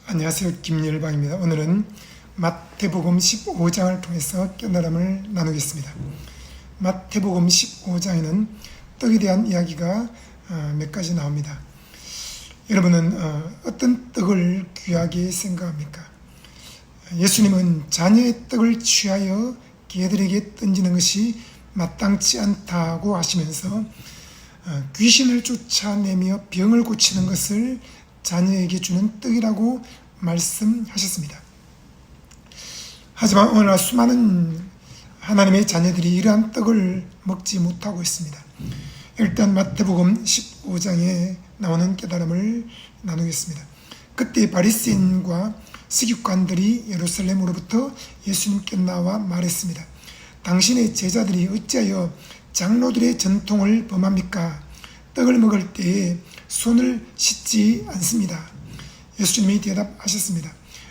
안녕하세요. 김열방입니다. 오늘은 마태복음 15장을 통해서 깨달음을 나누겠습니다. 마태복음 15장에는 떡에 대한 이야기가 몇 가지 나옵니다. 여러분은 어떤 떡을 귀하게 생각합니까? 예수님은 자녀의 떡을 취하여 개들에게 던지는 것이 마땅치 않다고 하시면서 귀신을 쫓아내며 병을 고치는 것을 자녀에게 주는 떡이라고 말씀하셨습니다. 하지만 오늘날 수많은 하나님의 자녀들이 이러한 떡을 먹지 못하고 있습니다. 일단 마태복음 15장에 나오는 깨달음을 나누겠습니다. 그때 바리새인과 서기관들이 예루살렘으로부터 예수님께 나와 말했습니다. 당신의 제자들이 어찌하여 장로들의 전통을 범합니까? 떡을 먹을 때에 손을 씻지 않습니다. 예수님이 대답하셨습니다.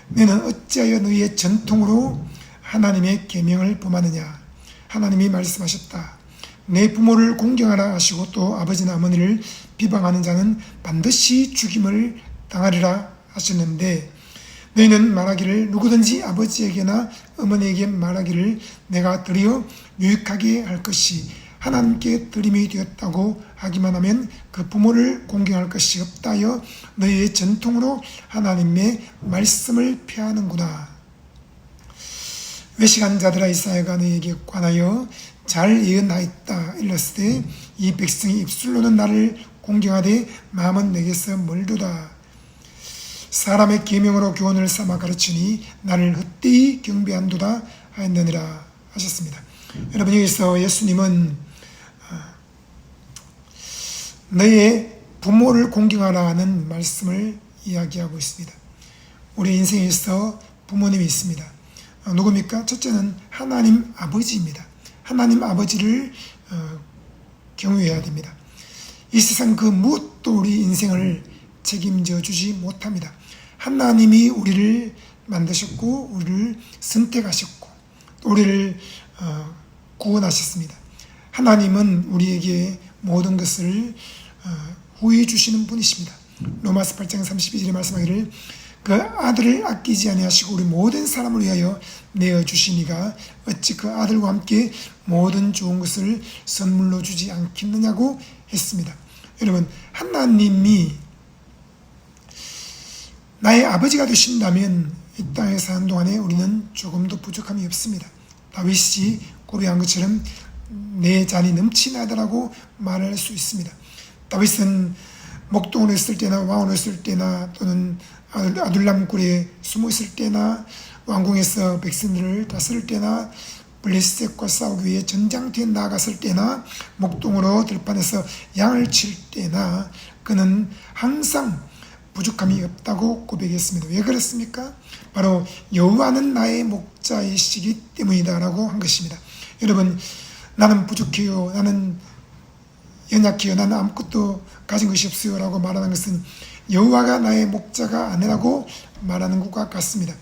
너는 어찌하여 너희의 전통으로 하나님의 계명을 범하느냐? 하나님이 말씀하셨다. 내 부모를 공경하라 하시고 또 아버지나 어머니를 비방하는 자는 반드시 죽임을 당하리라 하셨는데 너희는 말하기를 누구든지 아버지에게나 어머니에게 말하기를 내가 드리어 유익하게 할 것이 하나님께 드림이 되었다고 하기만 하면 그 부모를 공경할 것이 없다 하여 너희의 전통으로 하나님의 말씀을 폐하는구나. 외식한 자들아 이사야가 너희에게 관하여 잘 예언하였다 일렀을 때 이 백성이 입술로는 나를 공경하되 마음은 내게서 멀도다. 사람의 계명으로 교훈을 삼아 가르치니 나를 헛되이 경배한도다 하였느니라 하셨습니다. 여러분, 여기서 예수님은 너의 부모를 공경하라는 말씀을 이야기하고 있습니다. 우리 인생에서 부모님이 있습니다. 누굽니까? 첫째는 하나님 아버지입니다. 하나님 아버지를 경외해야 됩니다. 이 세상 그 무엇도 우리 인생을 책임져 주지 못합니다. 하나님이 우리를 만드셨고 우리를 선택하셨고 또 우리를 구원하셨습니다. 하나님은 우리에게 모든 것을 후히 주시는 분이십니다. 로마서 8장 32절에 말씀하기를 그 아들을 아끼지 아니하시고 우리 모든 사람을 위하여 내어주시니가 어찌 그 아들과 함께 모든 좋은 것을 선물로 주지 않겠느냐고 했습니다. 여러분, 하나님이 나의 아버지가 되신다면 이 땅에 사는 동안에 우리는 조금도 부족함이 없습니다. 다윗이 고백한 것처럼 내 잔이 넘치나다라고 말할 수 있습니다. 다윗은 목동으로 있을 때나 왕으로 있을 때나 또는 아둘람 굴에 숨어 있을 때나 왕궁에서 백성들을 다스릴 때나 블레셋과 싸우기 위해 전장터에 나갔을 때나 목동으로 들판에서 양을 칠 때나 그는 항상 부족함이 없다고 고백했습니다. 왜 그랬습니까? 바로 여호와는 나의 목자이시기 때문이다라고 한 것입니다. 여러분, 나는 부족해요, 나는 연약해요, 나는 아무것도 가진 것이 없어요 라고 말하는 것은 여호와가 나의 목자가 아니라고 말하는 것과 같습니다.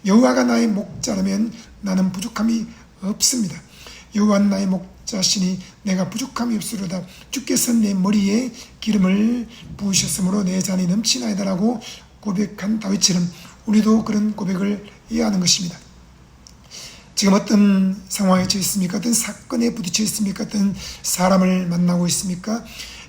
여호와가 나의 목자라면 나는 부족함이 없습니다. 여호와는 나의 목자시니 내가 부족함이 없으로다. 주께서 내 머리에 기름을 부으셨으므로 내 잔이 넘치나이다라고 고백한 다윗처럼 우리도 그런 고백을 해야 하는 것입니다. 지금 어떤 상황에 처해 있습니까? 어떤 사건에 부딪혀 있습니까? 어떤 사람을 만나고 있습니까?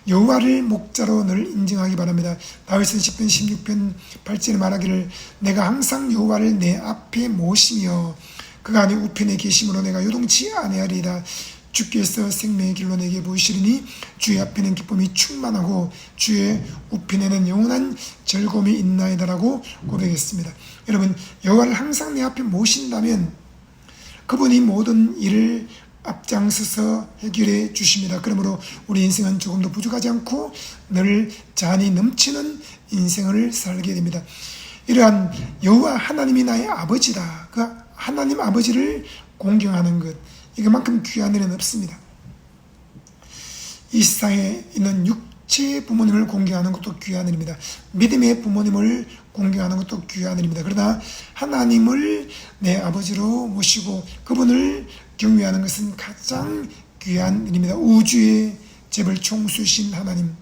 여호와를 목자로 늘 인정하기 바랍니다. 다윗은 시편 16편 8절에 말하기를 내가 항상 여호와를 내 앞에 모시며 그가 내 우편에 계심으로 내가 요동치 아니하리이다. 주께서 생명의 길로 내게 보이시리니 주의 앞에는 기쁨이 충만하고 주의 우편에는 영원한 즐거움이 있나이다라고 고백했습니다. 여러분, 여호와를 항상 내 앞에 모신다면 그분이 모든 일을 앞장서서 해결해 주십니다. 그러므로 우리 인생은 조금도 부족하지 않고 늘 잔이 넘치는 인생을 살게 됩니다. 이러한 여호와 하나님이 나의 아버지다. 그 하나님 아버지를 공경하는 것, 이것만큼 귀한 일은 없습니다. 이 세상에 있는 육체의 부모님을 공경하는 것도 귀한 일입니다. 믿음의 부모님을 공경하는 것도 귀한 일입니다. 그러나 하나님을 내 아버지로 모시고 그분을 경외하는 것은 가장 귀한 일입니다. 우주의 재벌 총수이신 하나님,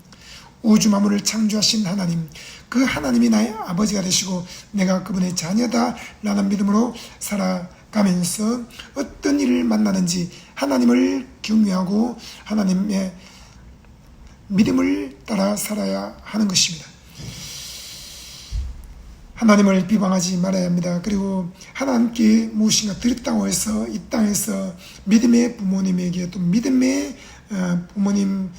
우주 만물을 창조하신 하나님, 그 하나님이 나의 아버지가 되시고 내가 그분의 자녀다라는 믿음으로 살아가면서 어떤 일을 만나든지 하나님을 경외하고 하나님의 믿음을 따라 살아야 하는 것입니다. 하나님을 비방하지 말아야 합니다. 그리고 하나님께 무엇인가 드렸다고 해서 이 땅에서 믿음의 부모님에게 또 믿음의 부모님처럼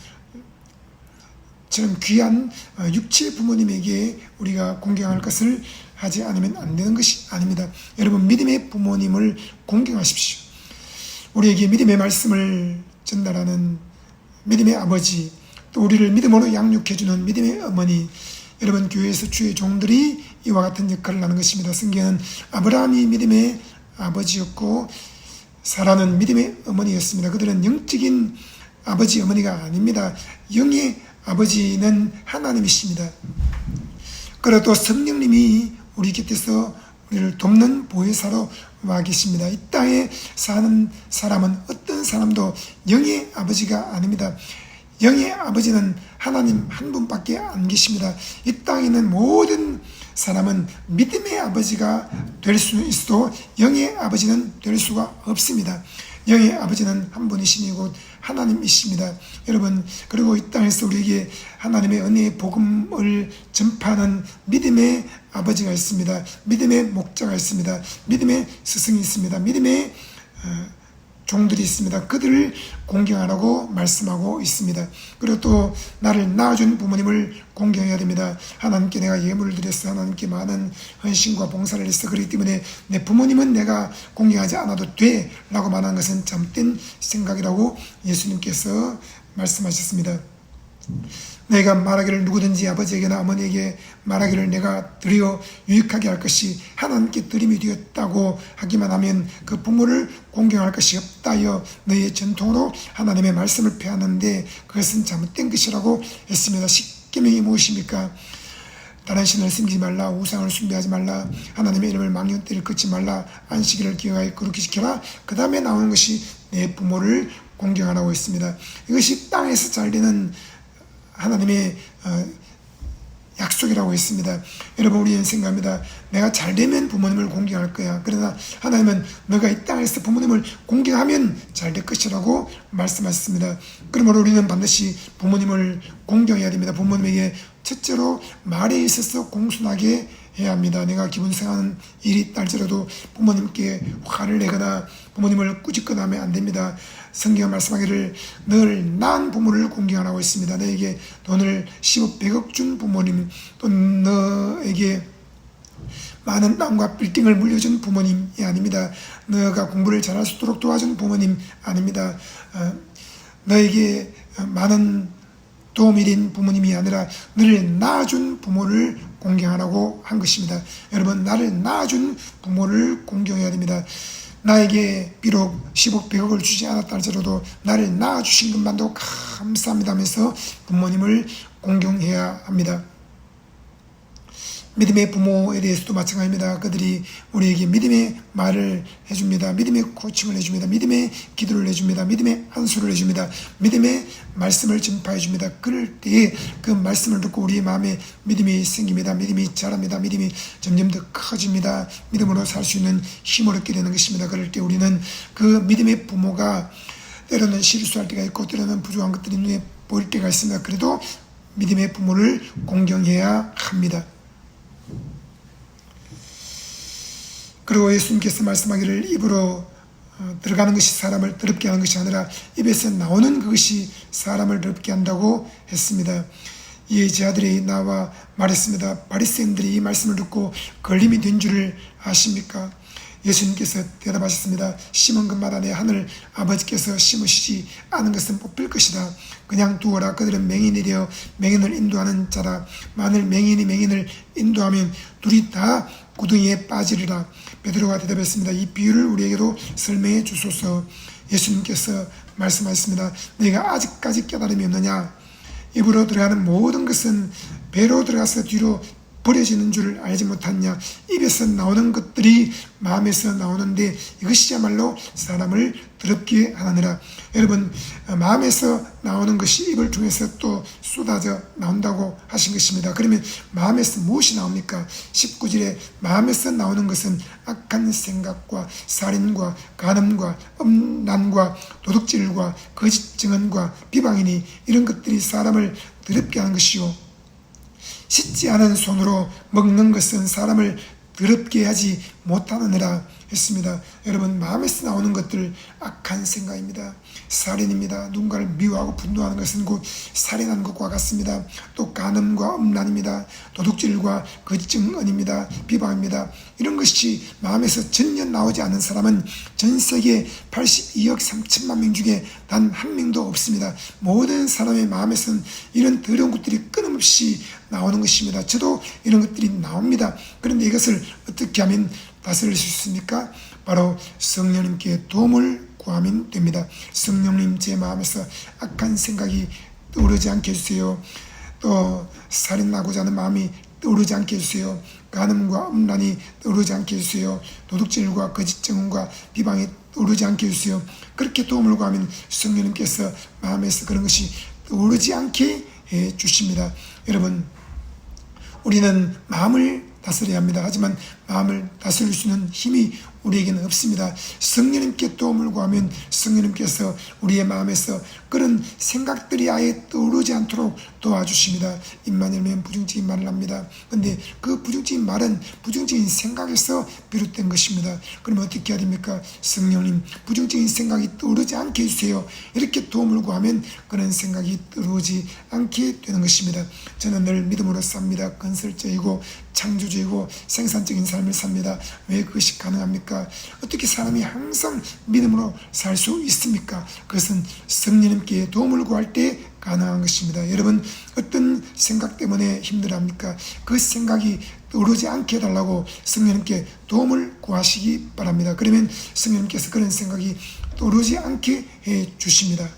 귀한 육체 부모님에게 우리가 공경할 것을 하지 않으면 안 되는 것이 아닙니다. 여러분, 믿음의 부모님을 공경하십시오. 우리에게 믿음의 말씀을 전달하는 믿음의 아버지, 또 우리를 믿음으로 양육해주는 믿음의 어머니, 여러분, 교회에서 주의 종들이 이와 같은 역할을 하는 것입니다. 성경은 아브라함이 믿음의 아버지였고 사라는 믿음의 어머니였습니다. 그들은 영적인 아버지 어머니가 아닙니다. 영의 아버지는 하나님이십니다. 그리고 또 성령님이 우리 곁에서 우리를 돕는 보혜사로 와 계십니다. 이 땅에 사는 사람은 어떤 사람도 영의 아버지가 아닙니다. 영의 아버지는 하나님 한 분밖에 안 계십니다. 이 땅에 있는 모든 사람은 믿음의 아버지가 될 수 있어도 영의 아버지는 될 수가 없습니다. 영의 아버지는 한 분이시니 곧 하나님이십니다. 여러분, 그리고 이 땅에서 우리에게 하나님의 은혜의 복음을 전파하는 믿음의 아버지가 있습니다. 믿음의 목자가 있습니다. 믿음의 스승이 있습니다. 믿음의 종들이 있습니다. 그들을 공경하라고 말씀하고 있습니다. 그리고 또 나를 낳아준 부모님을 공경해야 됩니다. 하나님께 내가 예물을 드렸어. 하나님께 많은 헌신과 봉사를 했어. 그렇기 때문에 내 부모님은 내가 공경하지 않아도 돼 라고 말하는 것은 잘못된 생각이라고 예수님께서 말씀하셨습니다. 내가 말하기를 누구든지 아버지에게나 어머니에게 말하기를 내가 드려 유익하게 할 것이 하나님께 드림이 되었다고 하기만 하면 그 부모를 공경할 것이 없다여 너희의 전통으로 하나님의 말씀을 폐하는데 그것은 잘못된 것이라고 했습니다. 십계명이 무엇입니까? 다른 신을 섬기지 말라, 우상을 숭배하지 말라, 하나님의 이름을 망령되이 걷지 말라, 안식일을 기억하여 거룩히 지켜라. 그 다음에 나오는 것이 내 부모를 공경하라고 했습니다. 이것이 땅에서 잘 되는 하나님의 약속이라고 했습니다. 여러분, 우리는 생각합니다. 내가 잘 되면 부모님을 공경할 거야. 그러나 하나님은 너가 이 땅에서 부모님을 공경하면 잘 될 것이라고 말씀하셨습니다. 그러므로 우리는 반드시 부모님을 공경해야 됩니다. 부모님에게 첫째로 말에 있어서 공손하게 해야 합니다. 내가 기분 상하는 일이 있달지라도 부모님께 화를 내거나 부모님을 꾸짖거나 하면 안 됩니다. 성경 말씀하기를 늘 낳은 부모를 공경하라고 했습니다. 너에게 돈을 10억 100억 준 부모님, 또 너에게 많은 땅과 빌딩을 물려준 부모님이 아닙니다. 너가 공부를 잘할 수 있도록 도와준 부모님 아닙니다. 너에게 많은 도움이 된 부모님이 아니라 너를 낳아준 부모를 공경하라고 한 것입니다. 여러분, 나를 낳아준 부모를 공경해야 됩니다. 나에게 비록 10억 100억을 주지 않았다 할지라도 나를 낳아주신 것만도 감사합니다 하면서 부모님을 공경해야 합니다. 믿음의 부모에 대해서도 마찬가지입니다. 그들이 우리에게 믿음의 말을 해줍니다. 믿음의 코칭을 해줍니다. 믿음의 기도를 해줍니다. 믿음의 안수를 해줍니다. 믿음의 말씀을 전파해 줍니다. 그럴 때에 그 말씀을 듣고 우리의 마음에 믿음이 생깁니다. 믿음이 자랍니다. 믿음이 점점 더 커집니다. 믿음으로 살 수 있는 힘을 얻게 되는 것입니다. 그럴 때 우리는 그 믿음의 부모가 때로는 실수할 때가 있고 때로는 부족한 것들이 눈에 보일 때가 있습니다. 그래도 믿음의 부모를 공경해야 합니다. 그리고 예수님께서 말씀하기를 입으로 들어가는 것이 사람을 더럽게 하는 것이 아니라 입에서 나오는 그것이 사람을 더럽게 한다고 했습니다. 이에 제 아들이 나와 말했습니다. 바리새인들이 이 말씀을 듣고 걸림이 된 줄을 아십니까? 예수님께서 대답하셨습니다. 심은 것마다 내 하늘 아버지께서 심으시지 않은 것은 뽑힐 것이다. 그냥 두어라. 그들은 맹인이 되어 맹인을 인도하는 자라. 만일 맹인이 맹인을 인도하면 둘이 다 구덩이에 빠지리라. 베드로가 대답했습니다. 이 비유를 우리에게도 설명해 주소서. 예수님께서 말씀하셨습니다. 너희가 아직까지 깨달음이 없느냐? 입으로 들어가는 모든 것은 배로 들어가서 뒤로 버려지는 줄 알지 못하느냐. 입에서 나오는 것들이 마음에서 나오는데 이것이야말로 사람을 더럽게 하느니라. 여러분, 마음에서 나오는 것이 입을 통해서 또 쏟아져 나온다고 하신 것입니다. 그러면 마음에서 무엇이 나옵니까? 19절에 마음에서 나오는 것은 악한 생각과 살인과 간음과 음란과 도둑질과 거짓 증언과 비방이니 이런 것들이 사람을 더럽게 하는 것이요, 씻지 않은 손으로 먹는 것은 사람을 더럽게 하지 못하느니라 했습니다. 여러분, 마음에서 나오는 것들 악한 생각입니다. 살인입니다. 누군가를 미워하고 분노하는 것은 곧 살인하는 것과 같습니다. 또 간음과 음란입니다. 도둑질과 거짓 증언입니다. 비방입니다. 이런 것이 마음에서 전혀 나오지 않는 사람은 전 세계 82억 3천만 명 중에 단 한 명도 없습니다. 모든 사람의 마음에서는 이런 더러운 것들이 끊임없이 나오는 것입니다. 저도 이런 것들이 나옵니다. 그런데 이것을 어떻게 하면 다스릴 수 있습니까? 바로 성령님께 도움을 구하면 됩니다. 성령님, 제 마음에서 악한 생각이 떠오르지 않게 해주세요. 또 살인하고자 하는 마음이 떠오르지 않게 해주세요. 간음과 음란이 떠오르지 않게 해주세요. 도둑질과 거짓 증언과 비방이 떠오르지 않게 해주세요. 그렇게 도움을 구하면 성령님께서 마음에서 그런 것이 떠오르지 않게 해주십니다. 여러분, 우리는 마음을 다스려야 합니다. 하지만 마음을 다스릴 수 있는 힘이 우리에게는 없습니다. 성령님께 도움을 구하면 성령님께서 우리의 마음에서 그런 생각들이 아예 떠오르지 않도록 도와주십니다. 입만 열면 부정적인 말을 합니다. 그런데 그 부정적인 말은 부정적인 생각에서 비롯된 것입니다. 그러면 어떻게 해야 됩니까? 성령님, 부정적인 생각이 떠오르지 않게 해주세요. 이렇게 도움을 구하면 그런 생각이 떠오르지 않게 되는 것입니다. 저는 늘 믿음으로 삽니다. 건설적이고 창조적이고 생산적인 삶을 삽니다. 왜 그것이 가능합니까? 어떻게 사람이 항상 믿음으로 살 수 있습니까? 그것은 성령님께 도움을 구할 때 가능한 것입니다. 여러분, 어떤 생각 때문에 힘들어합니까? 그 생각이 떠오르지 않게 해달라고 성령님께 도움을 구하시기 바랍니다. 그러면 성령님께서 그런 생각이 떠오르지 않게 해 주십니다.